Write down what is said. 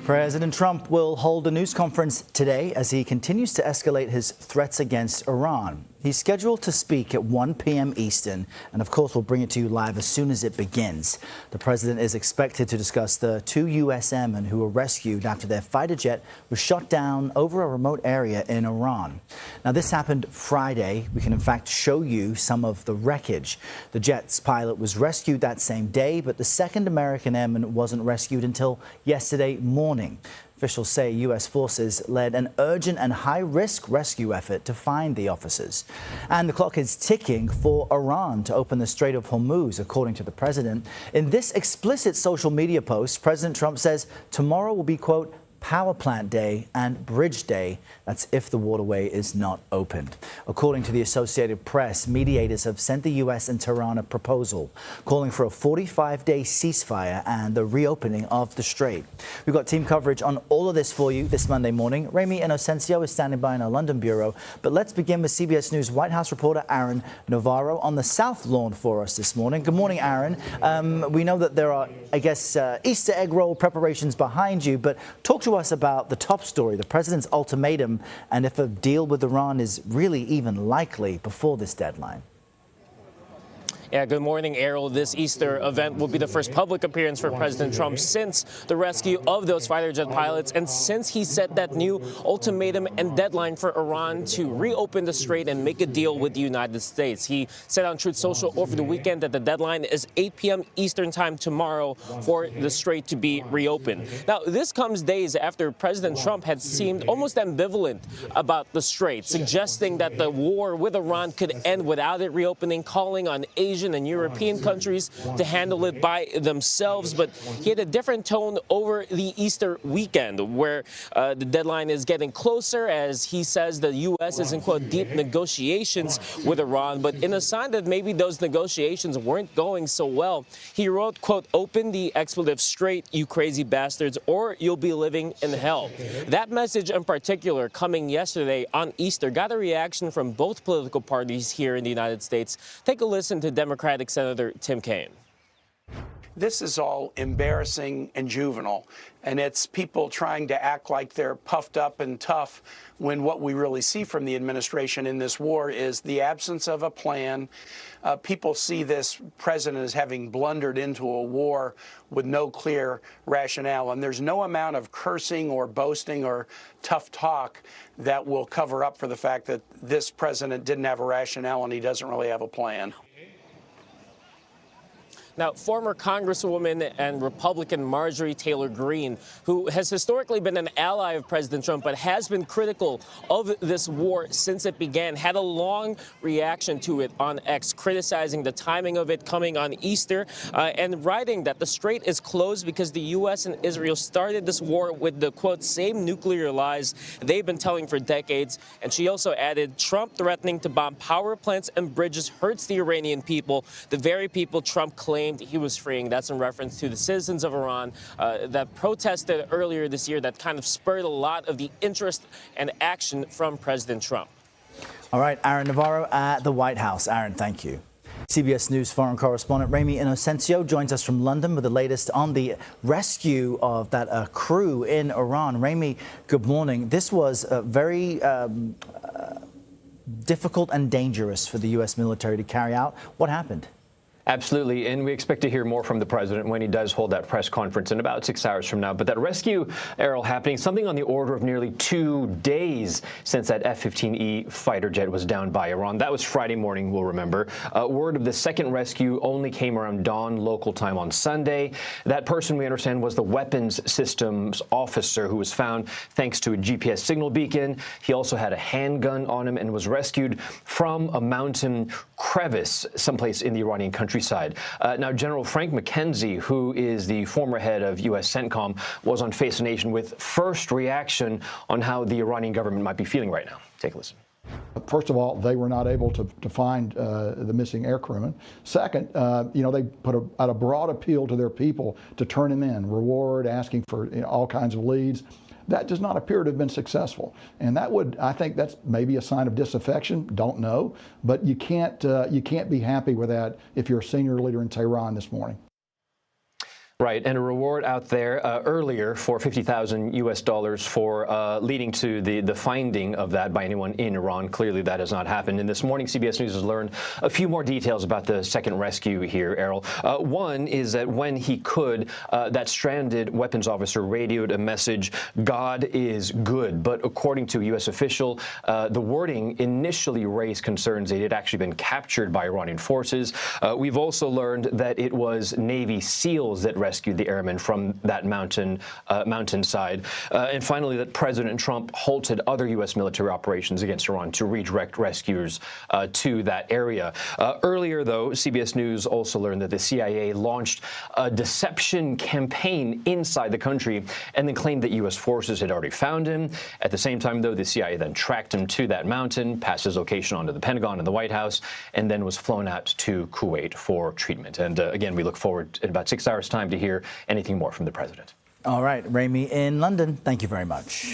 President Trump will hold a news conference today as he continues to escalate his threats against Iran. He's scheduled to speak at 1 p.m. Eastern, and of course we'll bring it to you live as soon as it begins. The president is expected to discuss the 2 U.S. airmen who were rescued after their fighter jet was shot down over a remote area in Iran. Now, this happened Friday. We can in fact show you some of the wreckage. The jet's pilot was rescued that same day, but the second American airman wasn't rescued until yesterday morning. Officials say U.S. forces led an urgent and high-risk rescue effort to find the officers. And the clock is ticking for Iran to open the Strait of Hormuz, according to the president. In this explicit social media post, President Trump says tomorrow will be, quote, Power Plant Day and Bridge Day. That's if the waterway is not opened. According to the Associated Press, mediators have sent the U.S. and Tehran a proposal calling for a 45-day ceasefire and the reopening of the strait. We've got team coverage on all of this for you this Monday morning. Remy Inosencio is standing by in our London bureau. But let's begin with CBS News White House reporter Aaron Navarro on the South Lawn for us this morning. Good morning, Aaron. We know that there are, I guess, Easter egg roll preparations behind you, but talk to us about the top story, the president's ultimatum, and if a deal with Iran is really even likely before this deadline. Yeah, good morning, Errol. This Easter event will be the first public appearance for President Trump since the rescue of those fighter jet pilots and since he set that new ultimatum and deadline for Iran to reopen the strait and make a deal with the United States. He said on Truth Social over the weekend that the deadline is 8 p.m. Eastern time tomorrow for the strait to be reopened. Now, this comes days after President Trump had seemed almost ambivalent about the strait, suggesting that the war with Iran could end without it reopening, calling on Asian and European countries to handle it by themselves. But he had a different tone over the Easter weekend, where the deadline is getting closer, as he says the U.S. is in, quote, deep negotiations with Iran. But in a sign that maybe those negotiations weren't going so well, he wrote, quote, open the expletive strait, you crazy bastards, or you'll be living in hell. That message in particular, coming yesterday on Easter, got a reaction from both political parties here in the United States. Take a listen to Democratic Senator Tim Kaine. This is all embarrassing and juvenile, and it's people trying to act like they're puffed up and tough when what we really see from the administration in this war is the absence of a plan. People see this president as having blundered into a war with no clear rationale, and there's no amount of cursing or boasting or tough talk that will cover up for the fact that this president didn't have a rationale and he doesn't really have a plan. Now, former Congresswoman and Republican Marjorie Taylor Greene, who has historically been an ally of President Trump but has been critical of this war since it began, had a long reaction to it on X, criticizing the timing of it coming on Easter and writing that the strait is closed because the U.S. and Israel started this war with the, quote, same nuclear lies they've been telling for decades. And she also added, Trump threatening to bomb power plants and bridges hurts the Iranian people, the very people Trump claimed he was freeing. That's in reference to the citizens of Iran that protested earlier this year, that kind of spurred a lot of the interest and action from President Trump. All right, Aaron Navarro at the White House. Aaron, thank you. CBS News foreign correspondent Remy Inosencio joins us from London with the latest on the rescue of that crew in Iran. Remy, good morning. This was very difficult and dangerous for the U.S. military to carry out. What happened? Absolutely, and we expect to hear more from the president when he does hold that press conference in about 6 hours from now. But that rescue, Errol, happening something on the order of nearly 2 days since that F-15E fighter jet was down by Iran. That was Friday morning, we'll remember. Word of the second rescue only came around dawn local time on Sunday. That person, we understand, was the weapons systems officer who was found thanks to a GPS signal beacon. He also had a handgun on him and was rescued from a mountain crevice someplace in the Iranian countryside. Now, General Frank McKenzie, who is the former head of U.S. CENTCOM, was on Face the Nation with first reaction on how the Iranian government might be feeling right now. Take a listen. First of all, they were not able to find the missing air crewman. Second, they put out a broad appeal to their people to turn him in, reward, asking for all kinds of leads. That does not appear to have been successful, and I think that's maybe a sign of disaffection. Don't know, but you can't be happy with that if you're a senior leader in Tehran this morning. Right, and a reward out there earlier for $50,000 for leading to the finding of that by anyone in Iran. Clearly, that has not happened. And this morning, CBS News has learned a few more details about the second rescue here, Errol. One is that when he could, that stranded weapons officer radioed a message, "God is good." But according to a U.S. official, the wording initially raised concerns that it had actually been captured by Iranian forces. We've also learned that it was Navy SEALs that rescued the airmen from that mountainside. And finally, that President Trump halted other U.S. military operations against Iran to redirect rescuers to that area. Earlier, though, CBS News also learned that the CIA launched a deception campaign inside the country and then claimed that U.S. forces had already found him. At the same time, though, the CIA then tracked him to that mountain, passed his location onto the Pentagon and the White House, and then was flown out to Kuwait for treatment. And again, we look forward in about 6 hours' time to hear anything more from the president. All right, Ramy in London, thank you very much.